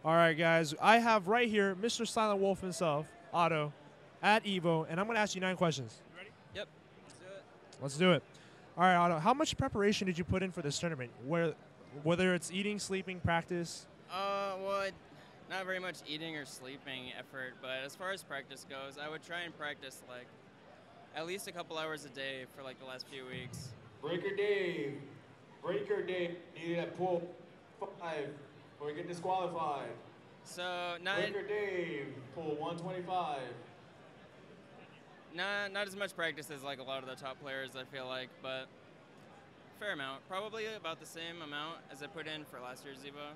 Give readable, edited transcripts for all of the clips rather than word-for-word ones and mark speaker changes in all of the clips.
Speaker 1: All right, guys. I have right here Mr. Silent Wolf himself, Otto, at Evo, and I'm going to ask you 9 questions. You ready?
Speaker 2: Yep. Let's do it.
Speaker 1: Let's do it. All right, Otto. How much preparation did you put in for this tournament? Whether it's eating, sleeping, practice?
Speaker 2: Well, not very much eating or sleeping effort, but as far as practice goes, I would try and practice like at least a couple hours a day for like the last few weeks.
Speaker 3: Breaker Dave. Breaker Dave needed at pool 5 or get disqualified.
Speaker 2: So
Speaker 3: Breaker Dave, pool 125.
Speaker 2: not as much practice as like a lot of the top players, I feel like, but fair amount. Probably about the same amount as I put in for last year's Evo.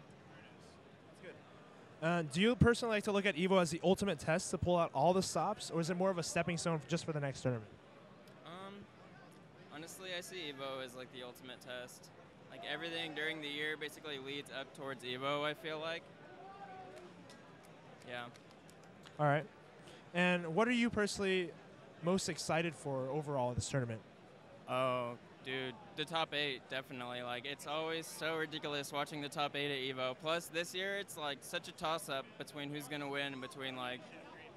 Speaker 1: Do you personally like to look at Evo as the ultimate test to pull out all the stops, or is it more of a stepping stone just for the next tournament?
Speaker 2: Honestly, I see Evo as like the ultimate test. Like everything during the year basically leads up towards Evo, I feel like. Yeah.
Speaker 1: All right. And what are you personally most excited for overall in this tournament?
Speaker 2: Oh, dude, the top 8, definitely. Like, it's always so ridiculous watching the top 8 at Evo. Plus, this year, it's like such a toss-up between who's going to win between like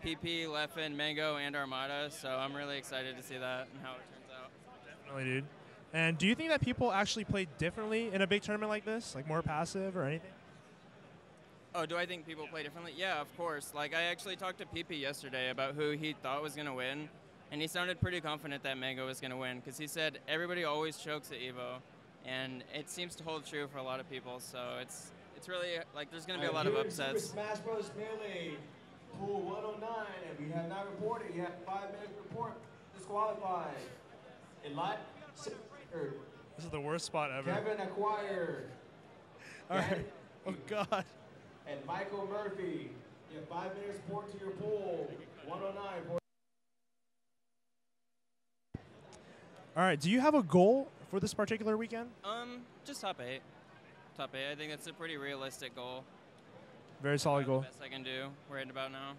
Speaker 2: PP, Leffen, Mango, and Armada. So I'm really excited to see that and how it turns out.
Speaker 1: Definitely, dude. And do you think that people actually play differently in a big tournament like this? Like more passive or anything?
Speaker 2: Oh, do I think people play differently? Yeah, of course. Like, I actually talked to PP yesterday about who he thought was going to win, and he sounded pretty confident that Mango was going to win because he said everybody always chokes at Evo, and it seems to hold true for a lot of people. So it's really, like, there's going to be a lot of upsets.
Speaker 3: Super Smash Bros. Melee, pool 109, and we have not reported. You have 5 minutes report disqualified. Elite,
Speaker 1: This is the worst spot ever.
Speaker 3: Kevin acquired.
Speaker 1: All right. Oh, God.
Speaker 3: And Michael Murphy. You have 5 minutes report to your pool. 109.
Speaker 1: All right. Do you have a goal for this particular weekend?
Speaker 2: Just top 8. Top 8. I think that's a pretty realistic goal.
Speaker 1: Very solid goal.
Speaker 2: The best I can do right about now.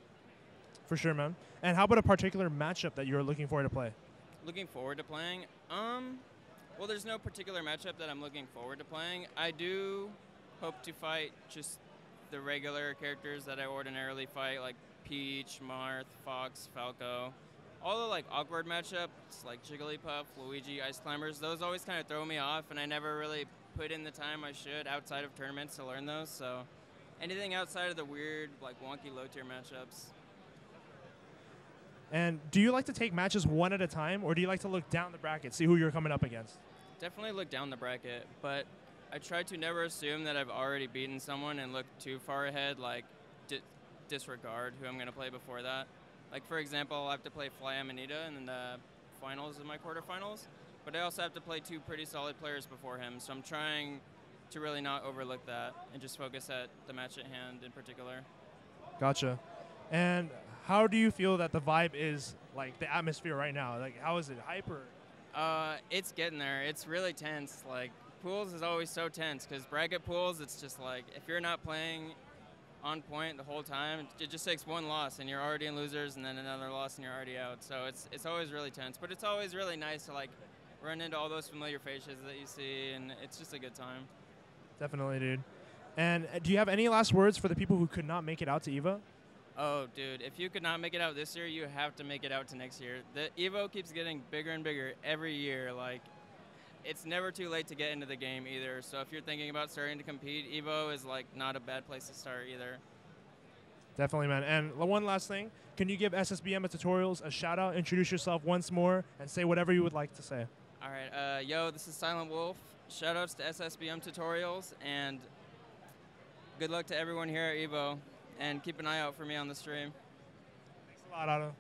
Speaker 1: For sure, man. And how about a particular matchup that you're looking forward to play?
Speaker 2: Looking forward to playing? Well, there's no particular matchup that I'm looking forward to playing. I do hope to fight just the regular characters that I ordinarily fight, like Peach, Marth, Fox, Falco. All the like awkward matchups, like Jigglypuff, Luigi, Ice Climbers, those always kind of throw me off, and I never really put in the time I should outside of tournaments to learn those. So anything outside of the weird, like wonky low-tier matchups.
Speaker 1: And do you like to take matches one at a time, or do you like to look down the bracket, see who you're coming up against?
Speaker 2: Definitely look down the bracket, but I try to never assume that I've already beaten someone and look too far ahead, like disregard who I'm going to play before that. Like, for example, I'll have to play Fly Amanita in the finals of my quarterfinals, but I also have to play 2 pretty solid players before him, so I'm trying to really not overlook that and just focus at the match at hand in particular.
Speaker 1: Gotcha. And how do you feel that the vibe is, like, the atmosphere right now? Like, how is it? Hyper?
Speaker 2: It's getting there. It's really tense. Like, pools is always so tense because bracket pools, it's just like if you're not playing on point the whole time, it just takes one loss and you're already in losers, and then another loss and you're already out. So it's always really tense, but it's always really nice to like run into all those familiar faces that you see, and it's just a good time.
Speaker 1: Definitely, dude. And do you have any last words for the people who could not make it out to EVO?
Speaker 2: Oh, dude, if you could not make it out this year, you have to make it out to next year. The EVO keeps getting bigger and bigger every year. Like, it's never too late to get into the game either. So if you're thinking about starting to compete, EVO is like not a bad place to start either.
Speaker 1: Definitely, man. And one last thing, can you give SSBM Tutorials a shout out, introduce yourself once more, and say whatever you would like to say?
Speaker 2: All right, yo, this is Silent Wolf. Shout outs to SSBM Tutorials, and good luck to everyone here at EVO, and keep an eye out for me on the stream.
Speaker 1: Thanks a lot, Otto.